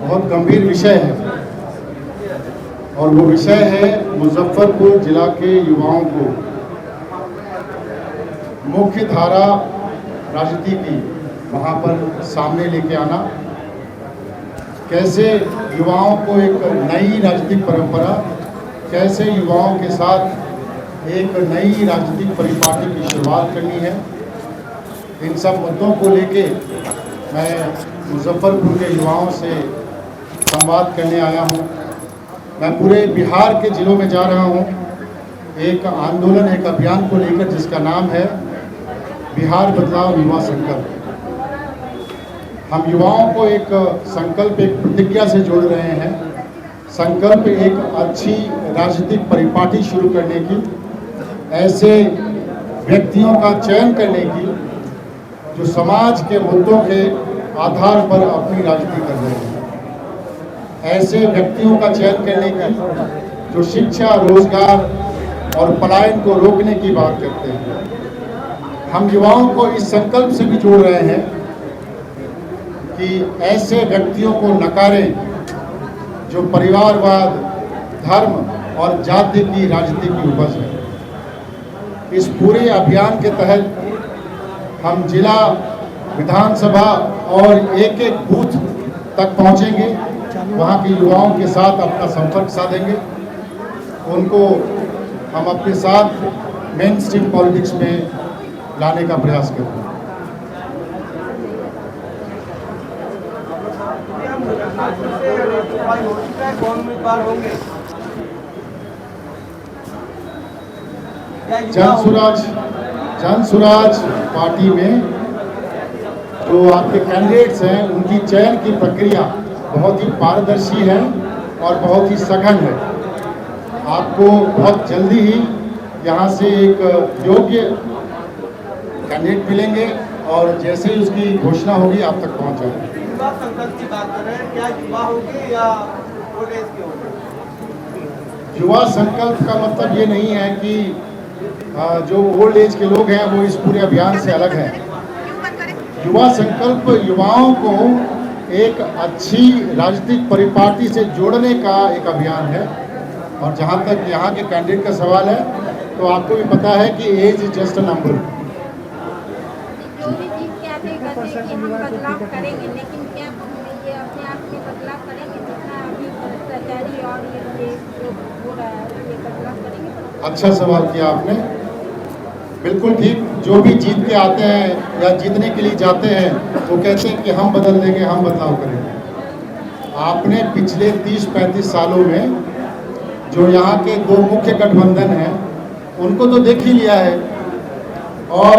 बहुत गंभीर विषय है और वो विषय है मुजफ्फरपुर जिला के युवाओं को मुख्य धारा राजनीति की वहाँ पर सामने लेके आना, कैसे युवाओं को एक नई राजनीतिक परंपरा, कैसे युवाओं के साथ एक नई राजनीतिक परिपाटी की शुरुआत करनी है। इन सब मुद्दों को लेके मैं मुजफ्फरपुर के युवाओं से संवाद करने आया हूँ। मैं पूरे बिहार के जिलों में जा रहा हूँ एक आंदोलन, एक अभियान को लेकर जिसका नाम है बिहार बदलाव युवा संकल्प। हम युवाओं को एक संकल्प, एक प्रतिज्ञा से जोड़ रहे हैं। संकल्प एक अच्छी राजनीतिक परिपाटी शुरू करने की, ऐसे व्यक्तियों का चयन करने की जो समाज के मुद्दों के आधार पर अपनी राजनीति कर रहे हैं, ऐसे व्यक्तियों का चयन करने की जो शिक्षा, रोजगार और पलायन को रोकने की बात करते हैं। हम युवाओं को इस संकल्प से भी जोड़ रहे हैं कि ऐसे व्यक्तियों को नकारें जो परिवारवाद, धर्म और जाति की राजनीति की उपज है। इस पूरे अभियान के तहत हम जिला, विधानसभा और एक एक बूथ तक पहुंचेंगे, वहां के युवाओं के साथ अपना संपर्क साधेंगे, उनको हम अपने साथ मेन स्ट्रीम पॉलिटिक्स में लाने का प्रयास करेंगे। जन सुराज पार्टी में जो आपके कैंडिडेट्स हैं उनकी चयन की प्रक्रिया बहुत ही पारदर्शी है और बहुत ही सघन है। आपको बहुत जल्दी ही यहाँ से एक योग्य कैंडिडेट मिलेंगे और जैसे ही उसकी घोषणा होगी आप तक पहुँच जाएगी। युवा संकल्प की बात कर रहे हैं, क्या युवा होंगे या ओल्ड एज के होंगे? युवा संकल्प का मतलब ये नहीं है कि जो ओल्ड एज के लोग हैं वो इस पूरे अभियान से अलग हैं। युवा संकल्प युवाओं को एक अच्छी राजनीतिक परिपाटी से जोड़ने का एक अभियान है। और जहाँ तक यहाँ के कैंडिडेट का सवाल है तो आपको भी पता है कि age is just a number. अच्छा सवाल किया आपने, बिल्कुल ठीक। जो भी जीत के आते हैं या जीतने के लिए जाते हैं वो कहते हैं कि हम बदल देंगे, हम बदलाव करेंगे। आपने पिछले 30-35 सालों में जो यहाँ के दो मुख्य गठबंधन हैं उनको तो देख ही लिया है और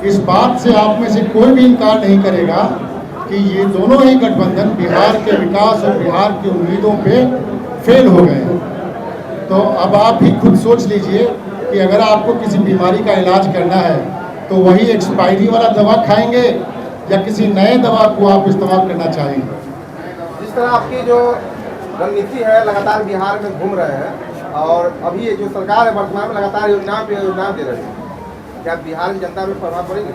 इस बात से आप में से कोई भी इनकार नहीं करेगा कि ये दोनों ही गठबंधन बिहार के विकास और बिहार की उम्मीदों पे फेल हो गए हैं। तो अब आप ही खुद सोच लीजिए कि अगर आपको किसी बीमारी का इलाज करना है तो वही एक्सपायरी वाला दवा खाएंगे या किसी नए दवा को आप इस्तेमाल करना चाहेंगे? जिस तरह आपकी जो रणनीति है लगातार बिहार में घूम रहे हैं और अभी ये जो सरकार है वर्तमान में लगातार योजना पे योजना दे रही है, क्या बिहार की जनता में प्रभाव पड़ेगा?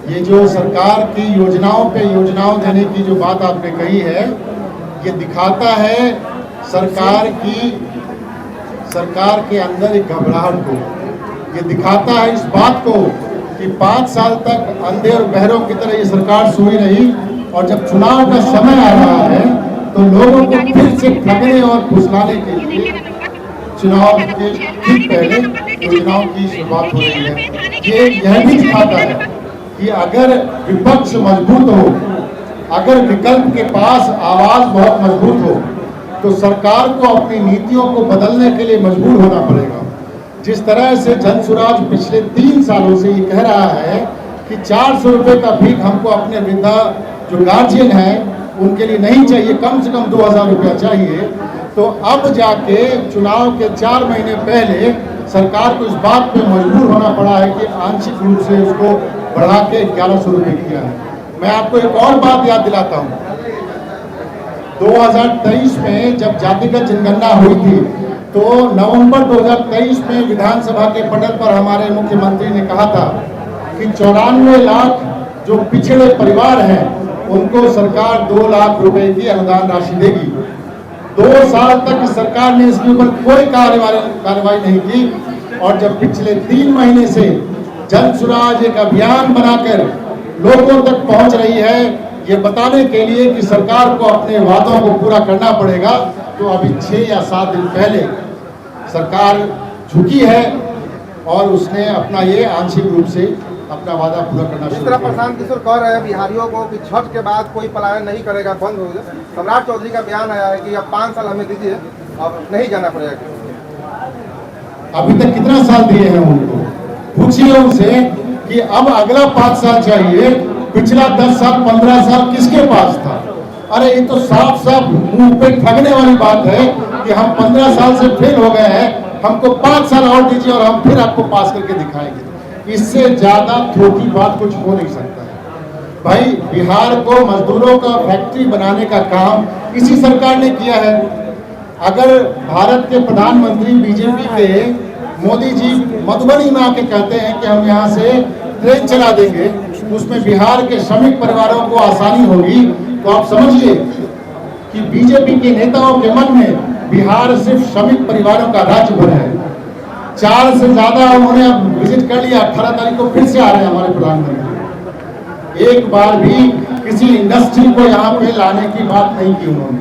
ये जो सरकार की योजनाओं पे योजनाओं देने की जो बात आपने कही है, ये दिखाता है सरकार के अंदर एक घबराहट को। ये दिखाता है इस बात को कि 5 साल तक अंधे और बहरों की तरह ये सरकार सोई रही और जब चुनाव का समय आ रहा है तो लोगों को फिर से ठगने और फुसलाने के लिए चुनाव के ठीक पहले योजनाओं की शुरुआत हो रही है। ये यह भी दिखाता है कि अगर विपक्ष मजबूत हो, अगर विकल्प के पास आवाज बहुत मजबूत हो तो सरकार को अपनी नीतियों को बदलने के लिए मजबूर होना पड़ेगा। जिस तरह से जन सुराज पिछले 3 सालों से ये कह रहा है कि 400 रुपये का भीख हमको अपने वृद्धा जो गार्जियन है उनके लिए नहीं चाहिए, कम से कम 2000 रुपया चाहिए, तो अब जाके चुनाव के 4 महीने पहले सरकार को इस बात पे मजबूर होना पड़ा है कि आंशिक रूप से उसको बढ़ा के 1100 रुपये किया है। मैं आपको एक और बात याद दिलाता हूँ, 2023 में जब जातिगत जनगणना हुई थी तो नवंबर 2023 में विधानसभा के पटल पर हमारे मुख्यमंत्री ने कहा था कि 94 लाख जो पिछड़े परिवार हैं उनको सरकार 2 लाख रुपए की अनुदान राशि देगी। 2 साल तक सरकार ने इसके ऊपर कोई कार्रवाई नहीं की, और जब पिछले 3 महीने से जन स्वराज एक अभियान बनाकर लोगों तक पहुंच रही है, ये बताने के लिए कि सरकार को अपने वादों को पूरा करना पड़ेगा, तो अभी 6 या 7 दिन पहले सरकार झुकी है और उसने अपना ये आंशिक रूप से अपना वादा पूरा करना जिस शुरू तरह किया। प्रशांत किशोर कह रहे हैं बिहारियों को कि छठ के बाद कोई पलायन नहीं करेगा, बंद हो जाए। सम्राट चौधरी का बयान आया है कि अब 5 साल हमें दीजिए, अब नहीं जाना पड़ेगा। अभी तक कितना साल दिए हैं उनको? पूछिए उनसे कि अब अगला 5 साल चाहिए, पिछला 10 साल 15 साल किसके पास था? अरे ये तो साफ साफ मुंह पे ठगने वाली बात है कि हम 15 साल से फेल हो गए हैं, हमको 5 साल और दीजिए और हम फिर आपको पास करके दिखाएंगे। इससे ज्यादा थोड़ी बात कुछ हो नहीं सकता है। भाई, बिहार को मजदूरों का फैक्ट्री बनाने का काम इसी सरकार ने किया है। अगर भारत के प्रधानमंत्री बीजेपी के मोदी जी मधुबनी में आके कहते हैं कि हम यहाँ से ट्रेन चला देंगे, उसमें बिहार के श्रमिक परिवारों को आसानी होगी, तो आप समझिए कि बीजेपी के नेताओं के मन में बिहार सिर्फ श्रमिक परिवारों का राज्य बना है। 4 से ज्यादा उन्होंने अब विजिट कर लिया। 18 तारीख को फिर से आ रहे हैं हमारे प्रधानमंत्री। एक बार भी किसी इंडस्ट्री को यहाँ पे लाने की बात नहीं की उन्होंने।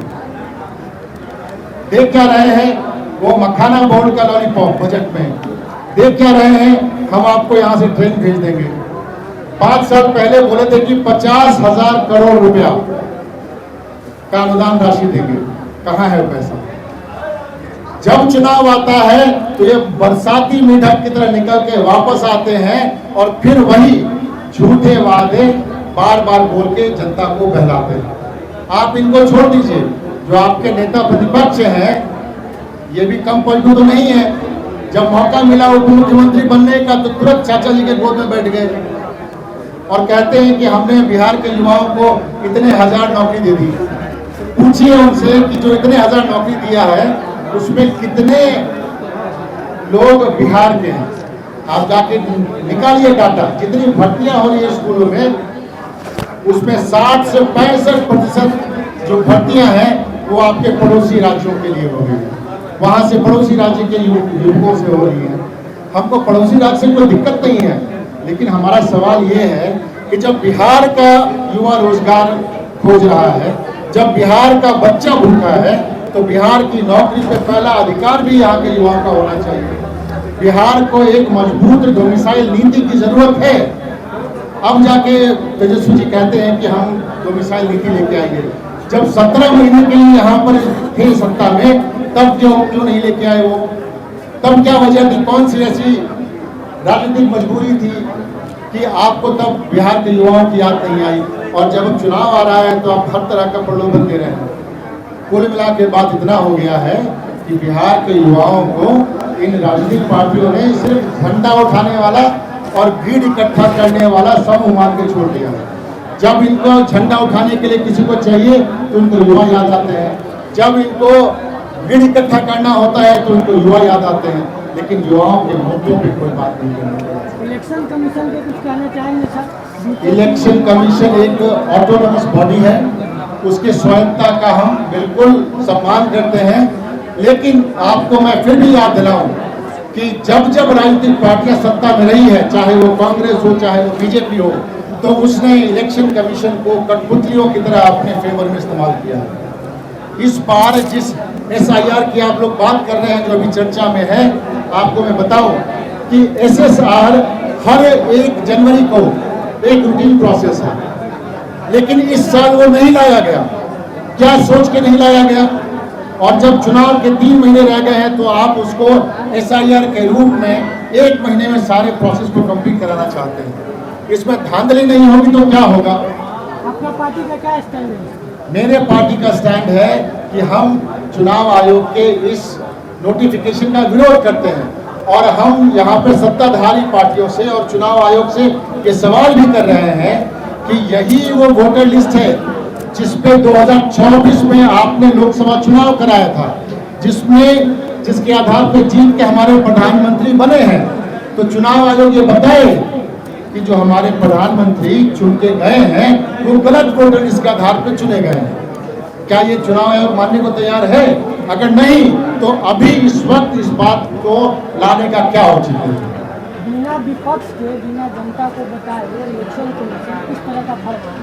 देख क्या रहे हैं वो मखाना बोर्ड का लॉलीपॉप बजट में, देख क्या रहे हैं हम आपको यहाँ से ट्रेन भेज देंगे। 5 साल पहले बोले थे कि 50,000 करोड़ रुपया का अनुदान राशि देंगे, कहाँ है पैसा? जब चुनाव आता है तो ये बरसाती मेढक की तरह निकल के वापस आते हैं और फिर वही झूठे वादे बार बार बोल के जनता को बहलाते हैं। आप इनको छोड़ दीजिए, जो आपके नेता प्रतिपक्ष हैं ये भी कम पलटू तो नहीं है। जब मौका मिला उप मुख्यमंत्री बनने का तो तुरंत चाचा जी के गोद में बैठ गए और कहते हैं कि हमने बिहार के युवाओं को इतने 1000 नौकरी दे दी। पूछिए उनसे कि जो इतने 1000 नौकरी दिया है उसमें कितने लोग बिहार के हैं। आप जाके निकालिए डाटा, जितनी भर्तियां हो रही है स्कूलों में उसमें 60 से 65% जो भर्तियां हैं वो आपके पड़ोसी राज्यों के लिए हो रही है, वहां से पड़ोसी राज्य के युवकों से हो रही है। हमको पड़ोसी राज्य से कोई दिक्कत नहीं है, लेकिन हमारा सवाल ये है कि जब बिहार का युवा रोजगार खोज रहा है, जब बिहार का बच्चा भूखा है, तो बिहार की नौकरी पे पहला अधिकार भी यहाँ के युवाओं का होना चाहिए। बिहार को एक मजबूत डोमिसाइल नीति की जरूरत है। अब जाके तेजस्वी जी कहते हैं कि हम डोमिसाइल नीति लेके आएंगे। जब 17 महीने के लिए यहाँ पर थे सत्ता में, तब क्यों नहीं लेके आए वो? तब क्या वजह थी? कौन सी ऐसी राजनीतिक मजबूरी थी कि आपको तब बिहार के युवाओं की याद नहीं आई? और जब चुनाव आ रहा है तो आप हर तरह का प्रलोभन दे रहे हैं। कुल मिला के बात इतना हो गया है कि बिहार के युवाओं को इन राजनीतिक पार्टियों ने सिर्फ झंडा उठाने वाला और भीड़ इकट्ठा करने वाला समूह मान के छोड़ दिया। जब इनको झंडा उठाने के लिए किसी को चाहिए तो उनको युवा याद आते हैं, जब इनको भीड़ इकट्ठा करना होता है तो उनको युवा याद आते हैं, लेकिन युवाओं के मुद्दों पे कोई बात नहीं करती। इलेक्शन कमीशन के कुछ कहना चाहेंगे सर? इलेक्शन कमीशन एक ऑटोनोमस बॉडी है, उसके स्वायत्ता का हम बिल्कुल सम्मान करते हैं, लेकिन आपको मैं फिर भी याद दिलाऊं कि जब जब राजनीतिक पार्टियां सत्ता में रही है, चाहे वो कांग्रेस हो चाहे वो बीजेपी हो, तो उसने इलेक्शन कमीशन को कठपुतलियों की तरह अपने फेवर में इस्तेमाल किया है। इस बार जिस SIR की आप लोग बात कर रहे हैं जो अभी चर्चा में है, आपको मैं बताऊं कि SSR हर 1 जनवरी को एक रूटीन प्रोसेस है, लेकिन इस साल वो नहीं लाया गया। क्या सोच के नहीं लाया गया? और जब चुनाव के 3 महीने रह गए हैं तो आप उसको SIR के रूप में 1 महीने में सारे प्रोसेस को कंप्लीट कराना चाहते हैं। इसमें धांधली नहीं होगी तो क्या होगा? आपका पार्टी का क्या स्टैंड है? मेरे पार्टी का स्टैंड है कि हम चुनाव आयोग के इस नोटिफिकेशन का विरोध करते हैं और हम यहाँ पे सत्ताधारी पार्टियों से और चुनाव आयोग से ये सवाल भी कर रहे हैं कि यही वो वोटर लिस्ट है जिसपे 2024 में आपने लोकसभा चुनाव कराया था, जिसके आधार पर जीत के हमारे प्रधानमंत्री बने हैं। तो चुनाव आयोग ये बताए कि जो हमारे प्रधानमंत्री चुन के गए हैं वो गलत वोटर इसके आधार पर चुने गए हैं। क्या ये चुनाव आयोग मानने को तैयार है? अगर नहीं तो अभी इस वक्त इस बात को लाने का क्या औचित्य है? बिना विपक्ष के, बिना जनता को बताए इलेक्शन कमीशन किस तरह का फर्क है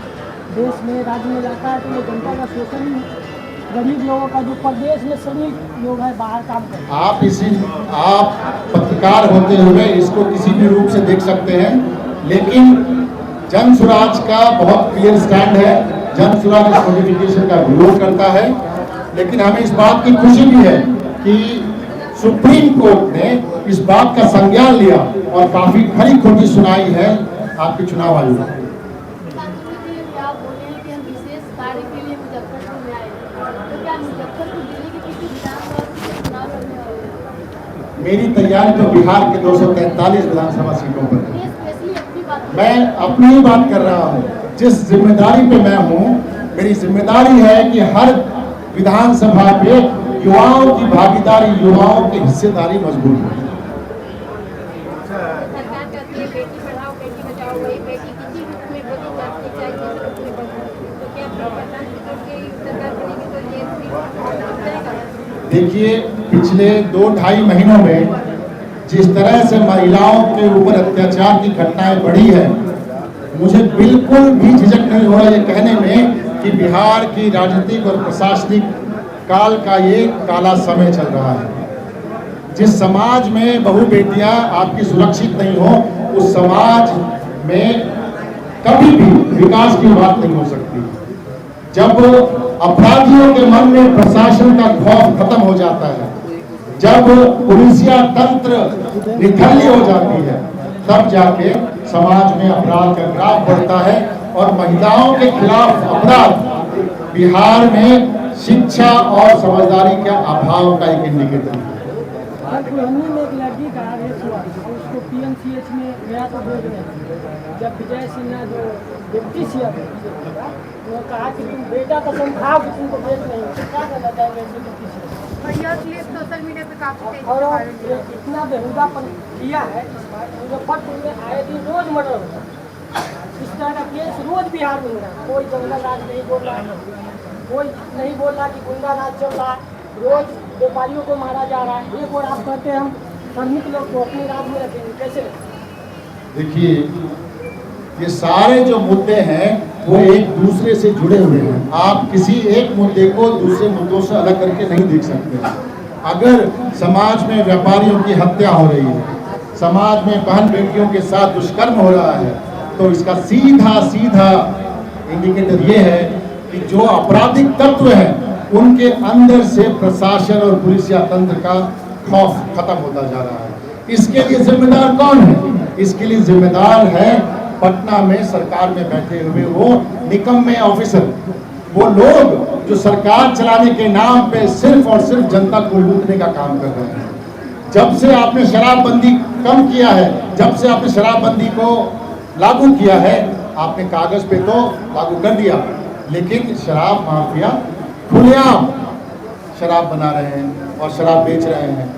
देश में, राज्य में लाता है? तो ये जनता का शोषण ही है। गरीब लोगों का जो प्रदेश में सभी लोग हैं बाहर काम करते हैं। आप पत्रकार होते हुए इसको किसी भी रूप से देख सकते हैं, लेकिन जन स्वराज का बहुत क्लियर स्टैंड है। जन स्वराज इस नोटिफिकेशन का विरोध करता है, लेकिन हमें इस बात की खुशी भी है कि सुप्रीम कोर्ट ने इस बात का संज्ञान लिया और काफी खरी खोटी सुनाई है आपके चुनाव आयोग। मेरी तैयारी तो बिहार के 243 विधानसभा सीटों पर है। मैं अपनी ही बात कर रहा हूँ। जिस जिम्मेदारी पे मैं हूँ, मेरी जिम्मेदारी है कि हर विधानसभा पे युवाओं की भागीदारी, युवाओं की हिस्सेदारी मजबूत हो। देखिए, पिछले 2-2.5 महीनों में जिस तरह से महिलाओं के ऊपर अत्याचार की घटनाएं बढ़ी है, मुझे बिल्कुल भी झिझक नहीं हो रहा ये कहने में कि बिहार की राजनीतिक और प्रशासनिक काल का ये काला समय चल रहा है। जिस समाज में बहू बेटियां आपकी सुरक्षित नहीं हो, उस समाज में कभी भी विकास की बात नहीं हो सकती। जब अपराधियों के मन में प्रशासन का खौफ खत्म हो जाता है, जब पुलिसिया तंत्र निठल्ली हो जाती है, तब जाके समाज में अपराध का ग्राफ बढ़ता है और महिलाओं के खिलाफ अपराध बिहार में शिक्षा और समझदारी के अभाव का एक इंडिकेटर है। पुरहनी में एक लड़की का रेप हुआ, उसको PMCH में गया तो बोल रहे जब विजय सिन्हा जो डिप्टी सीएम उन्होंने कहा कि तुम बेटा कसम खाओ कि तुमको देख नहीं, तो क्या करना चाहेंगे डिप्टी सीएम? सोशल मीडिया पे काफी और इतना बेहुदापन किया है। मुजफ्फरपुर में आए दिन रोज मर्डर हो रहा है। इस तरह का केस रोज बिहार में हो रहा है। कोई जंगल राज नहीं बोल रहा, कोई नहीं बोल रहा कि गुंडा राज चल रहा है। रोज व्यापारियों को मारा जा रहा है। एक और आप कहते हैं हम श्रमिक लोग को अपने राज में रखेंगे, कैसे रखेंगे? देखिए, ये सारे जो मुद्दे हैं वो एक दूसरे से जुड़े हुए हैं। आप किसी एक मुद्दे को दूसरे मुद्दों से अलग करके नहीं देख सकते। अगर समाज में व्यापारियों की हत्या हो रही है, समाज में बहन बेटियों के साथ दुष्कर्म हो रहा है, तो इसका सीधा सीधा इंडिकेटर ये है कि जो आपराधिक तत्व हैं उनके अंदर से प्रशासन और पुलिसिया तंत्र का खौफ खत्म होता जा रहा है। इसके लिए जिम्मेदार कौन है? इसके लिए जिम्मेदार है पटना में सरकार में बैठे हुए वो निकम्मे ऑफिसर, वो लोग जो सरकार चलाने के नाम पे सिर्फ और सिर्फ जनता को लूटने का काम कर रहे हैं। जब से आपने शराबबंदी कम किया है, जब से आपने शराबबंदी को लागू किया है, आपने कागज पे तो लागू कर दिया, लेकिन शराब माफिया खुलेआम शराब बना रहे हैं और शराब बेच रहे हैं।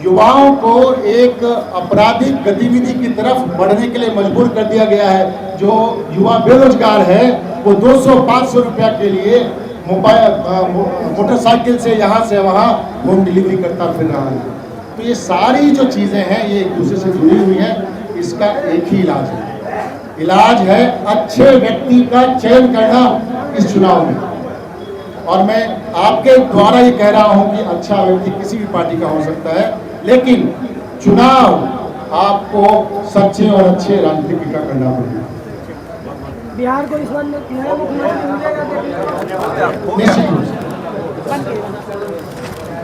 युवाओं को एक आपराधिक गतिविधि की तरफ बढ़ने के लिए मजबूर कर दिया गया है। जो युवा बेरोजगार है वो 200-500 रुपया के लिए मोटरसाइकिल से यहाँ से वहाँ होम डिलीवरी करता फिर रहा है। तो ये सारी जो चीज़ें हैं ये एक दूसरे से जुड़ी हुई हैं। इसका एक ही इलाज है, इलाज है अच्छे व्यक्ति का चयन करना इस चुनाव में। और मैं आपके द्वारा ये कह रहा हूं कि अच्छा व्यक्ति किसी भी पार्टी का हो सकता है, लेकिन चुनाव आपको सच्चे और अच्छे राजनीतिक का करना पड़ेगा। बिहार को इस बार नया मुख्यमंत्री मिलेगा? निश्चित रूप से।